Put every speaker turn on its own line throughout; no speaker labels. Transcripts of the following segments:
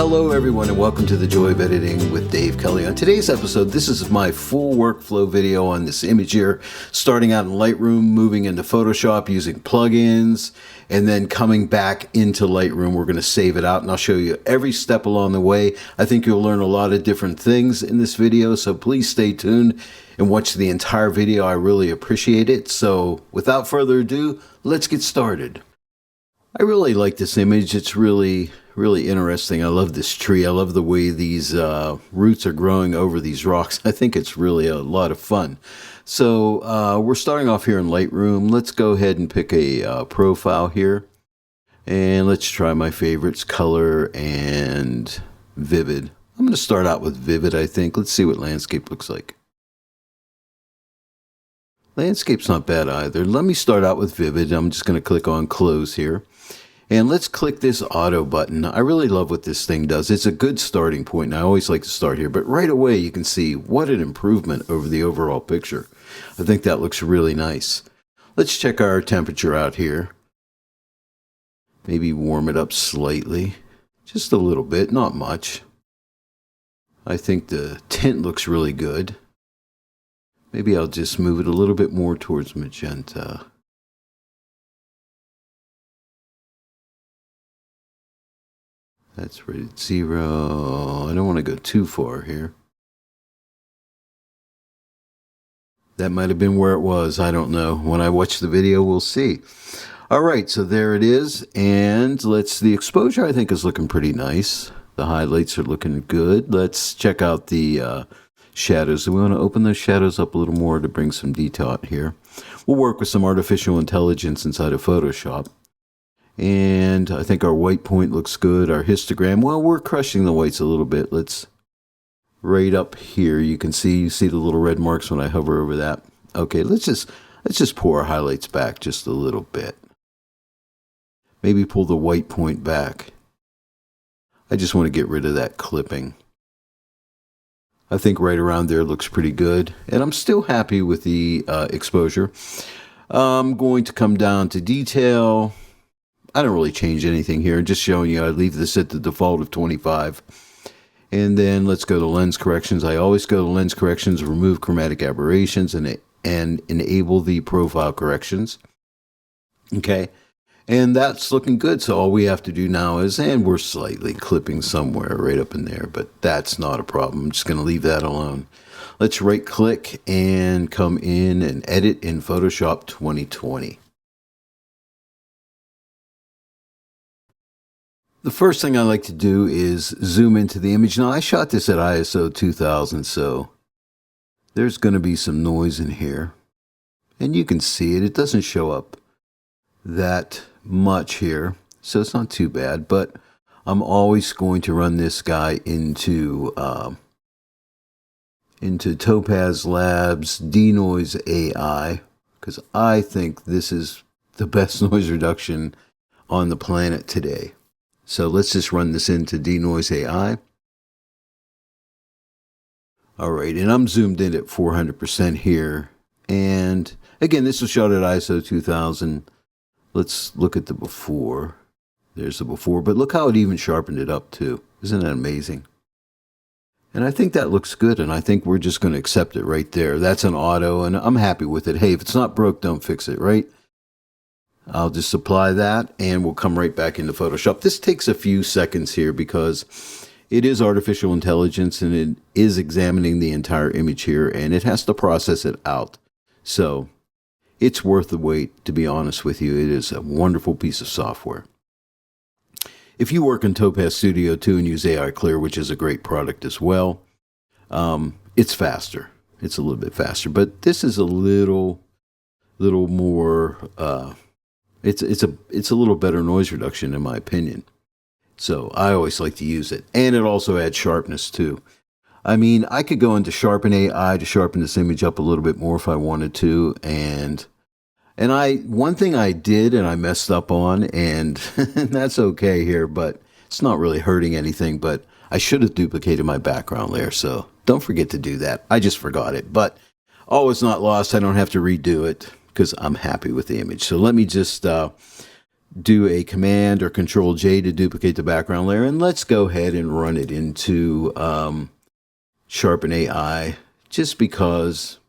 Hello everyone and welcome to the Joy of Editing with Dave Kelly. On today's episode, this is my full workflow video on this image here, starting out in Lightroom, moving into Photoshop using plugins, and then coming back into Lightroom. We're going to save it out and I'll show you every step along the way. I think you'll learn a lot of different things in this video, so please stay tuned and watch the entire video. I really appreciate it. So without further ado, let's get started. I really like this image. It's really interesting. I love this tree. I love the way these roots are growing over these rocks. I think it's really a lot of fun. So we're starting off here in Lightroom. Let's go ahead and pick a profile here. And let's try my favorites, color and vivid. I'm going to start out with vivid, I think. Let's see what landscape looks like. Landscape's not bad either. Let me start out with vivid. I'm just going to click on close here. And let's click this auto button. I really love what this thing does. It's a good starting point, and I always like to start here. But right away, you can see what an improvement over the overall picture. I think that looks really nice. Let's check our temperature out here. Maybe warm it up slightly. Just a little bit, not much. I think the tint looks really good. Maybe I'll just move it a little bit more towards magenta. That's rated 0. I don't want to go too far here. That might have been where it was. I don't know. When I watch the video, we'll see. All right, so there it is. And the exposure I think is looking pretty nice. The highlights are looking good. Let's check out the shadows. We want to open those shadows up a little more to bring some detail out here. We'll work with some artificial intelligence inside of Photoshop. And I think our white point looks good. Our histogram, well, we're crushing the whites a little bit. Let's right up here. You see the little red marks when I hover over that. Okay, let's just pull our highlights back just a little bit. Maybe pull the white point back. I just want to get rid of that clipping. I think right around there looks pretty good. And I'm still happy with the exposure. I'm going to come down to detail. I don't really change anything here. Just showing you I leave this at the default of 25. And then let's go to lens corrections. I always go to lens corrections, remove chromatic aberrations, and enable the profile corrections. Okay. And that's looking good. So all we have to do now is, and we're slightly clipping somewhere right up in there, but that's not a problem. I'm just going to leave that alone. Let's right click and come in and edit in Photoshop 2020. The first thing I like to do is zoom into the image. Now I shot this at ISO 2000, so there's going to be some noise in here. And you can see it. It doesn't show up that much here, so it's not too bad. But I'm always going to run this guy into Topaz Labs Denoise AI, because I think this is the best noise reduction on the planet today. So let's just run this into Denoise AI. All right, and I'm zoomed in at 400% here. And again, this was shot at ISO 2000. Let's look at the before. There's the before, but look how it even sharpened it up too. Isn't that amazing? And I think that looks good, and I think we're just going to accept it right there. That's an auto, and I'm happy with it. Hey, if it's not broke, don't fix it, right? I'll just apply that and we'll come right back into Photoshop. This takes a few seconds here because it is artificial intelligence and it is examining the entire image here and it has to process it out. So it's worth the wait, to be honest with you. It is a wonderful piece of software. If you work in Topaz Studio 2 and use AI Clear, which is a great product as well, it's faster. It's a little bit faster, but this is a little more... It's a little better noise reduction in my opinion. So I always like to use it. And it also adds sharpness too. I mean, I could go into Sharpen AI to sharpen this image up a little bit more if I wanted to. And one thing I did and I messed up on, and that's okay here, but it's not really hurting anything, but I should have duplicated my background layer. So don't forget to do that. I just forgot it, but all is not lost. I don't have to redo it, because I'm happy with the image. So let me just do a Command or Control J to duplicate the background layer, and let's go ahead and run it into Sharpen AI, just because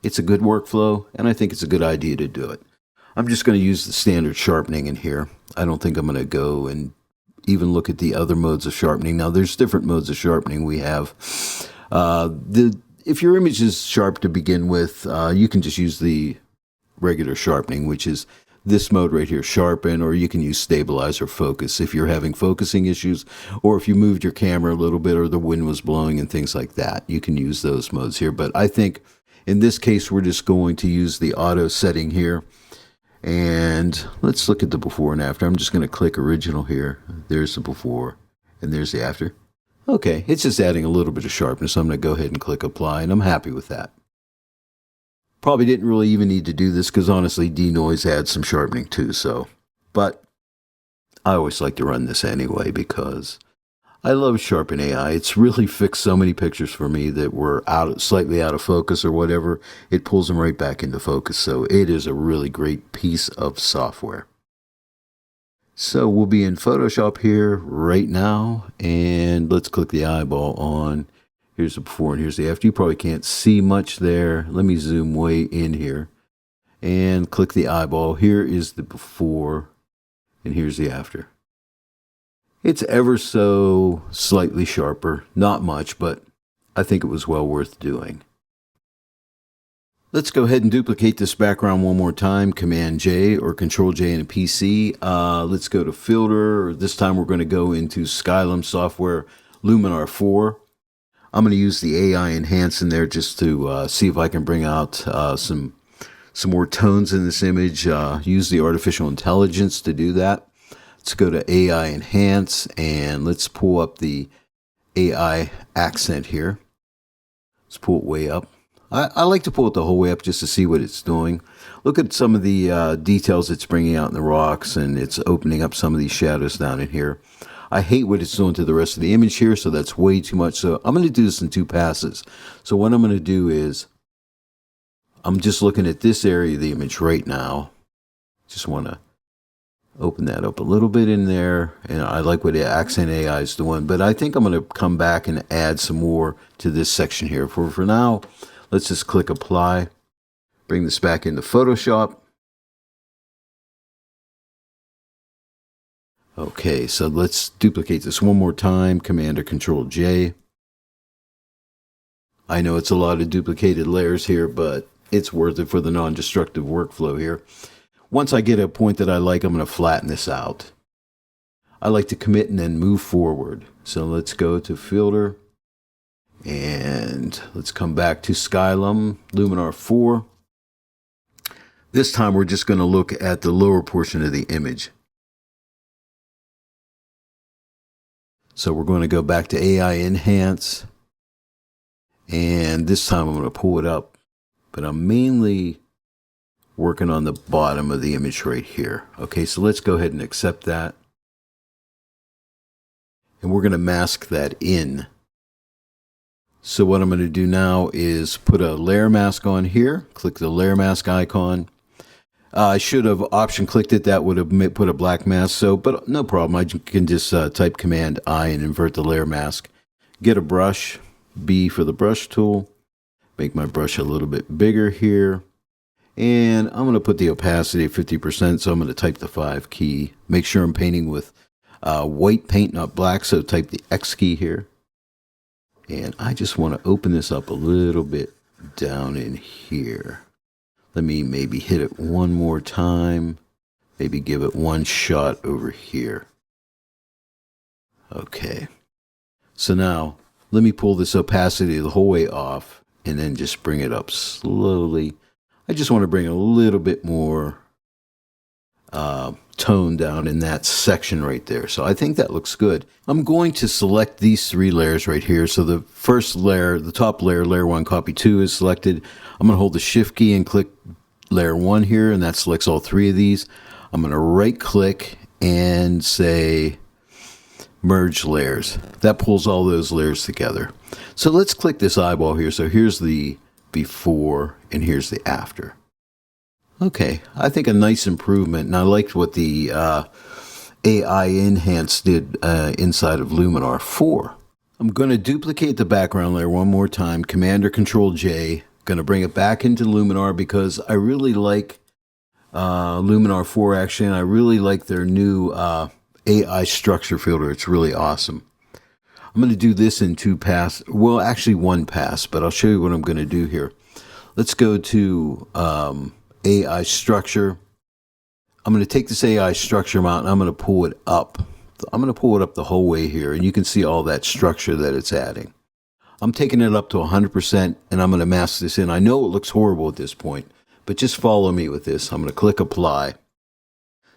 it's a good workflow and I think it's a good idea to do it. I'm just going to use the standard sharpening in here. I don't think I'm going to go and even look at the other modes of sharpening. Now, there's different modes of sharpening we have. If your image is sharp to begin with, you can just use the regular sharpening, which is this mode right here, sharpen, or you can use stabilize or focus if you're having focusing issues, or if you moved your camera a little bit or the wind was blowing and things like that. You can use those modes here. But I think in this case, we're just going to use the auto setting here. And let's look at the before and after. I'm just going to click original here. There's the before and there's the after. Okay, it's just adding a little bit of sharpness. I'm going to go ahead and click apply, and I'm happy with that. Probably didn't really even need to do this because honestly, denoise adds some sharpening too. But I always like to run this anyway because I love Sharpen AI. It's really fixed so many pictures for me that were slightly out of focus or whatever. It pulls them right back into focus. So it is a really great piece of software. So we'll be in Photoshop here right now, and let's click the eyeball on. Here's the before and here's the after. You probably can't see much there. Let me zoom way in here and click the eyeball. Here is the before and here's the after. It's ever so slightly sharper, not much, but I think it was well worth doing. Let's go ahead and duplicate this background one more time, Command J or Control J in a PC. Let's go to Filter. This time we're going to go into Skylum software, Luminar 4. I'm going to use the AI enhance in there just to see if I can bring out some more tones in this image. Use the artificial intelligence to do that. Let's go to AI enhance and let's pull up the AI accent here. Let's pull it way up. I like to pull it the whole way up just to see what it's doing. Look at some of the details it's bringing out in the rocks, and it's opening up some of these shadows down in here. I hate what it's doing to the rest of the image here, so that's way too much. So I'm going to do this in 2 passes. So what I'm going to do is, I'm just looking at this area of the image right now. Just want to open that up a little bit in there, and I like what the accent AI is doing, but I think I'm going to come back and add some more to this section here. For now, let's just click apply, bring this back into Photoshop. Okay, so let's duplicate this one more time, Command or Control J. I know it's a lot of duplicated layers here, but it's worth it for the non-destructive workflow here. Once I get a point that I like, I'm going to flatten this out. I like to commit and then move forward. So let's go to Filter, and let's come back to Skylum, Luminar 4. This time we're just going to look at the lower portion of the image. So we're going to go back to AI Enhance, and this time I'm going to pull it up, but I'm mainly working on the bottom of the image right here. Okay, so let's go ahead and accept that. And we're going to mask that in. So what I'm going to do now is put a layer mask on here, click the layer mask icon. I should have option clicked it, that would have put a black mask, but no problem. I can just type Command I and invert the layer mask. Get a brush, B for the brush tool, make my brush a little bit bigger here. And I'm going to put the opacity at 50%, so I'm going to type the 5 key. Make sure I'm painting with white paint, not black, so type the X key here. And I just want to open this up a little bit down in here. Let me maybe hit it one more time. Maybe give it one shot over here. Okay. So now, let me pull this opacity the whole way off and then just bring it up slowly. I just want to bring a little bit more tone down in that section right there. So I think that looks good. I'm going to select these 3 layers right here. So the first layer, the top layer, layer 1, copy 2 is selected. I'm going to hold the shift key and click layer 1 here, and that selects all 3 of these. I'm going to right click and say merge layers. That pulls all those layers together. So let's click this eyeball here. So here's the before and here's the after. Okay, I think a nice improvement, and I liked what the AI Enhance did inside of Luminar 4. I'm going to duplicate the background layer one more time, Command or Control J. Going to bring it back into Luminar because I really like Luminar 4 actually, and I really like their new AI structure filter. It's really awesome. I'm going to do this in 2 pass, well actually 1 pass, but I'll show you what I'm going to do here. Let's go to AI structure. I'm going to take this AI structure amount and I'm going to pull it up. I'm going to pull it up the whole way here, and you can see all that structure that it's adding. I'm taking it up to 100%, and I'm going to mask this in. I know it looks horrible at this point, but just follow me with this. I'm going to click Apply.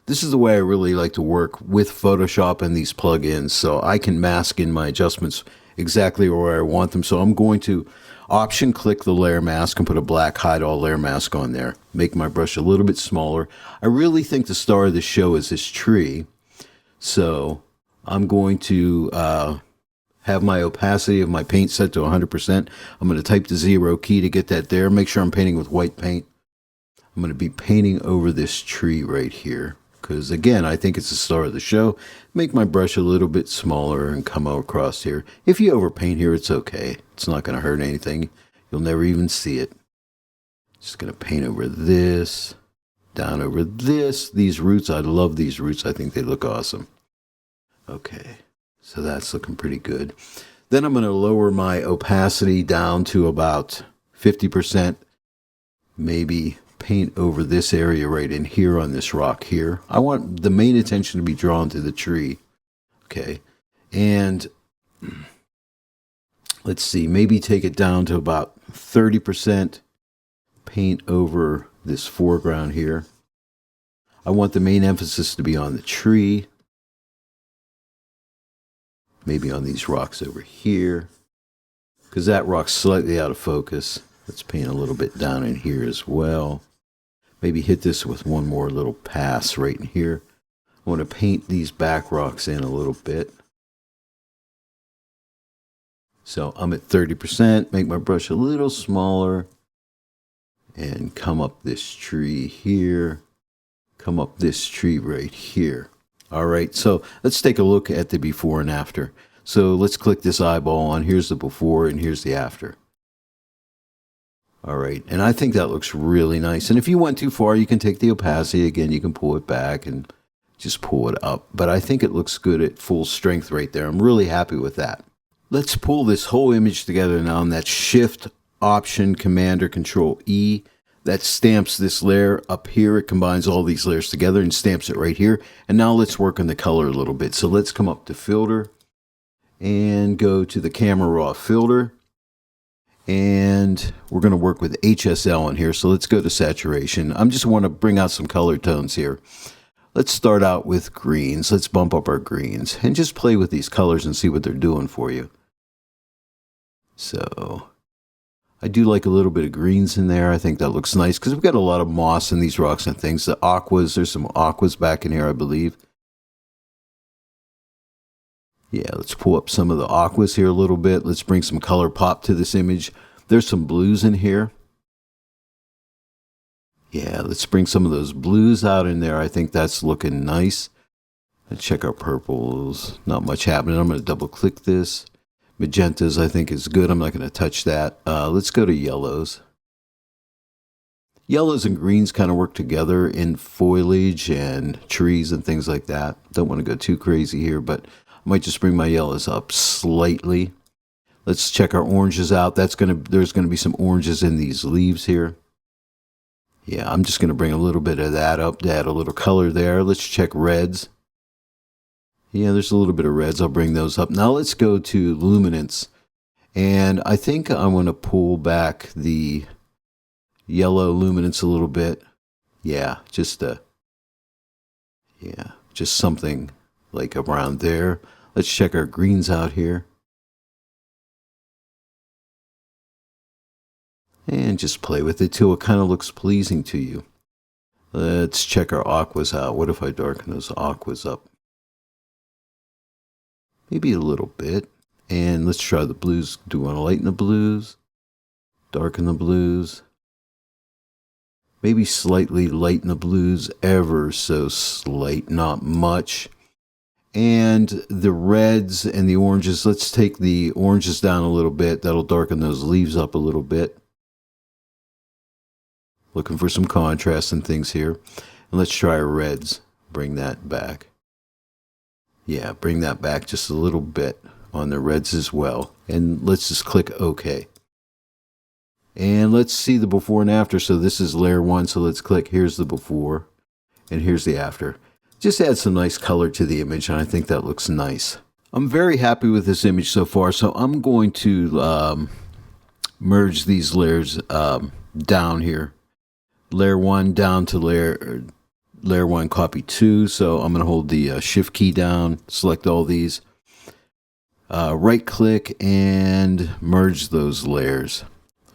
This is the way I really like to work with Photoshop and these plugins, so I can mask in my adjustments exactly where I want them. So I'm going to Option click the layer mask and put a black hide all layer mask on there. Make my brush a little bit smaller. I really think the star of the show is this tree. So I'm going to have my opacity of my paint set to 100%. I'm going to type the 0 key to get that there. Make sure I'm painting with white paint. I'm going to be painting over this tree right here, because again, I think it's the star of the show. Make my brush a little bit smaller and come across here. If you overpaint here, it's okay. It's not going to hurt anything. You'll never even see it. Just going to paint over this, down over this. These roots, I love these roots. I think they look awesome. Okay, so that's looking pretty good. Then I'm going to lower my opacity down to about 50%. Maybe paint over this area right in here on this rock here. I want the main attention to be drawn to the tree. Okay, and let's see, maybe take it down to about 30%. Paint over this foreground here. I want the main emphasis to be on the tree. Maybe on these rocks over here, because that rock's slightly out of focus. Let's paint a little bit down in here as well. Maybe hit this with one more little pass right in here. I want to paint these back rocks in a little bit. So I'm at 30%, make my brush a little smaller, and come up this tree here, come up this tree right here. All right, so let's take a look at the before and after. So let's click this eyeball on. Here's the before and here's the after. All right, and I think that looks really nice. And if you went too far, you can take the opacity. Again, you can pull it back and just pull it up. But I think it looks good at full strength right there. I'm really happy with that. Let's pull this whole image together now, and that's Shift, Option, Command, or Control E. That stamps this layer up here. It combines all these layers together and stamps it right here. And now let's work on the color a little bit. So let's come up to Filter and go to the Camera Raw Filter. And we're going to work with HSL in here. So let's go to Saturation. I just want to bring out some color tones here. Let's start out with greens. Let's bump up our greens and just play with these colors and see what they're doing for you. So I do like a little bit of greens in there. I think that looks nice because we've got a lot of moss in these rocks and things. The aquas, there's some aquas back in here, I believe. Yeah, let's pull up some of the aquas here a little bit. Let's bring some color pop to this image. There's some blues in here. Yeah, let's bring some of those blues out in there. I think that's looking nice. Let's check our purples. Not much happening. I'm going to double click this. Magentas I think is good. I'm not going to touch that. Let's go to yellows. Yellows and greens kind of work together in foliage and trees and things like that. Don't want to go too crazy here, but I might just bring my yellows up slightly. Let's check our oranges out. There's going to be some oranges in these leaves here. Yeah, I'm just going to bring a little bit of that up to add a little color there. Let's check reds. Yeah, there's a little bit of reds. I'll bring those up. Now let's go to luminance. And I think I want to pull back the yellow luminance a little bit. Yeah, just something like around there. Let's check our greens out here. And just play with it till it kind of looks pleasing to you. Let's check our aquas out. What if I darken those aquas up? Maybe a little bit. And let's try the blues. Do we want to lighten the blues? Darken the blues? Maybe slightly lighten the blues ever so slight, not much. And the reds and the oranges, let's take the oranges down a little bit. That'll darken those leaves up a little bit. Looking for some contrast and things here. And let's try reds. Bring that back. Yeah, bring that back just a little bit on the reds as well. And let's just click OK. And let's see the before and after. So this is layer 1, so let's click. Here's the before, and here's the after. Just add some nice color to the image, and I think that looks nice. I'm very happy with this image so far, so I'm going to merge these layers down here. Layer 1 down to layer 1, copy 2. So I'm going to hold the shift key down, select all these, right click, and merge those layers.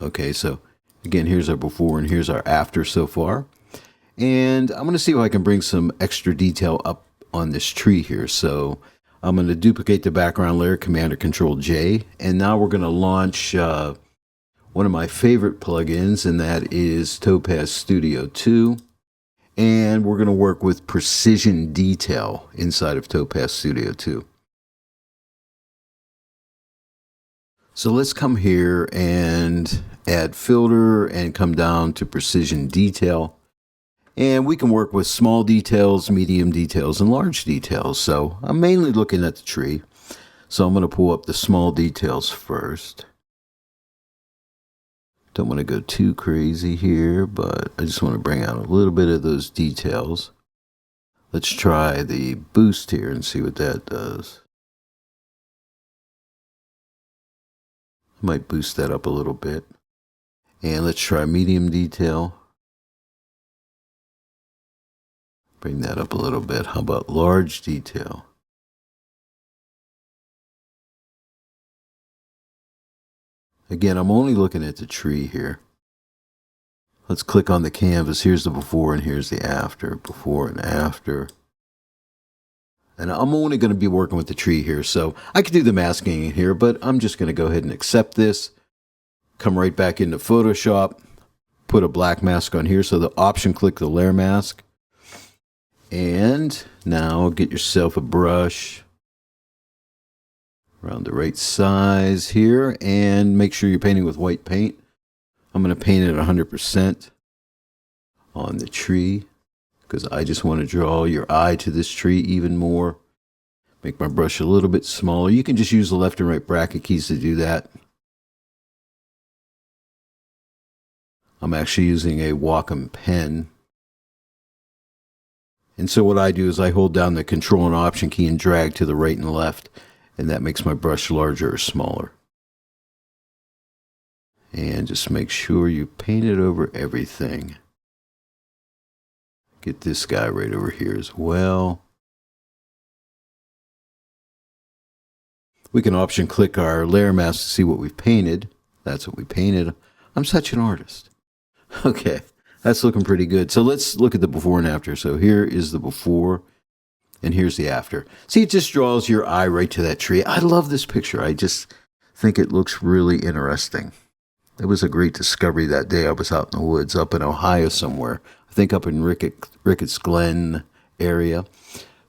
Okay, so again, here's our before and here's our after so far. And I'm going to see if I can bring some extra detail up on this tree here. So I'm going to duplicate the background layer, Command or Control J. And now we're going to launch one of my favorite plugins, and that is Topaz Studio 2. And we're going to work with precision detail inside of Topaz Studio 2. So let's come here and add filter and come down to precision detail. And we can work with small details, medium details, and large details. So I'm mainly looking at the tree. So I'm going to pull up the small details first. Don't want to go too crazy here, but I just want to bring out a little bit of those details. Let's try the boost here and see what that does. Might boost that up a little bit. And let's try medium detail. Bring that up a little bit. How about large detail? Again, I'm only looking at the tree here. Let's click on the canvas. Here's the before and here's the after. Before and after. And I'm only going to be working with the tree here, so I could do the masking in here, but I'm just going to go ahead and accept this. Come right back into Photoshop. Put a black mask on here, so the option click the layer mask. And now get yourself a brush around the right size here, and make sure you're painting with white paint. I'm going to paint it 100% on the tree, because I just want to draw your eye to this tree even more. Make my brush a little bit smaller. You can just use the left and right bracket keys to do that. I'm actually using a Wacom pen. And so what I do is I hold down the Control and Option key and drag to the right and left, and that makes my brush larger or smaller. And just make sure you paint it over everything. Get this guy right over here as well. We can option click our layer mask to see what we've painted. That's what we painted. I'm such an artist. Okay, that's looking pretty good. So let's look at the before and after. So here is the before, and here's the after. See, it just draws your eye right to that tree. I love this picture. I just think it looks really interesting. It was a great discovery that day. I was out in the woods up in Ohio somewhere. I think up in Ricketts Glen area.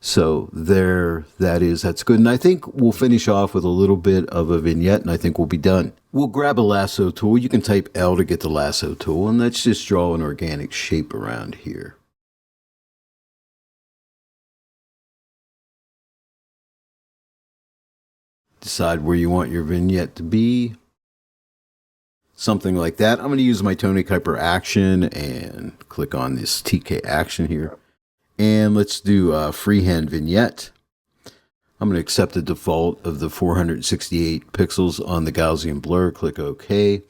So there that is. That's good. And I think we'll finish off with a little bit of a vignette, and I think we'll be done. We'll grab a lasso tool. You can type L to get the lasso tool, and let's just draw an organic shape around here. Decide where you want your vignette to be. Something like that. I'm going to use my Tony Kuiper action and click on this TK action here. And let's do a freehand vignette. I'm going to accept the default of the 468 pixels on the Gaussian blur. Click OK.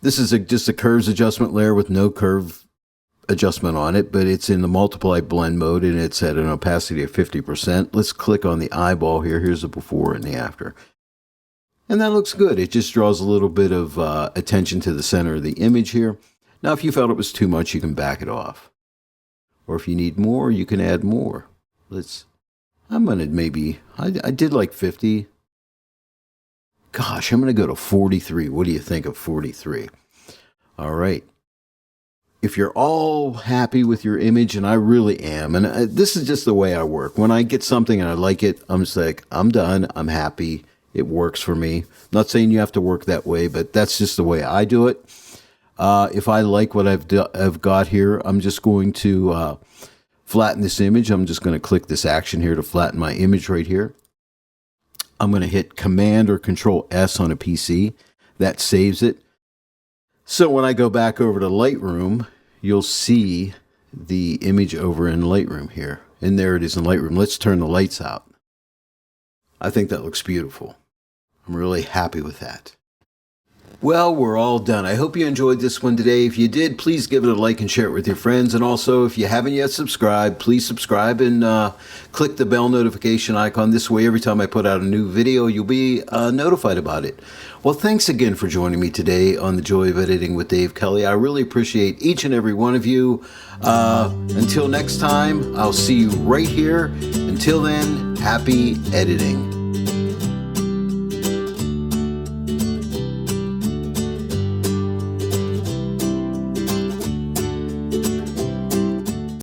This is just a curves adjustment layer with no curve adjustment on it, but it's in the multiply blend mode and it's at an opacity of 50%. Let's click on the eyeball here. Here's the before and the after. And that looks good. It just draws a little bit of attention to the center of the image here. Now, if you felt it was too much, you can back it off. Or if you need more, you can add more. I'm going to maybe, I did like 50. Gosh, I'm going to go to 43. What do you think of 43? All right. if you're all happy with your image, and I really am, and this is just the way I work. When I get something and I like it, I'm just like, I'm done, I'm happy, it works for me. I'm not saying you have to work that way, but that's just the way I do it. If I like what I've got here, I'm just going to flatten this image. I'm just going to click this action here to flatten my image right here. I'm going to hit Command or Control S on a PC. That saves it. So when I go back over to Lightroom, you'll see the image over in Lightroom here. And there it is in Lightroom. Let's turn the lights out. I think that looks beautiful. I'm really happy with that. Well, we're all done. I hope you enjoyed this one today. If you did, please give it a like and share it with your friends. And also, if you haven't yet subscribed, please subscribe and click the bell notification icon. This way, every time I put out a new video, you'll be notified about it. Well, thanks again for joining me today on The Joy of Editing with Dave Kelly. I really appreciate each and every one of you. Until next time, I'll see you right here. Until then, happy editing.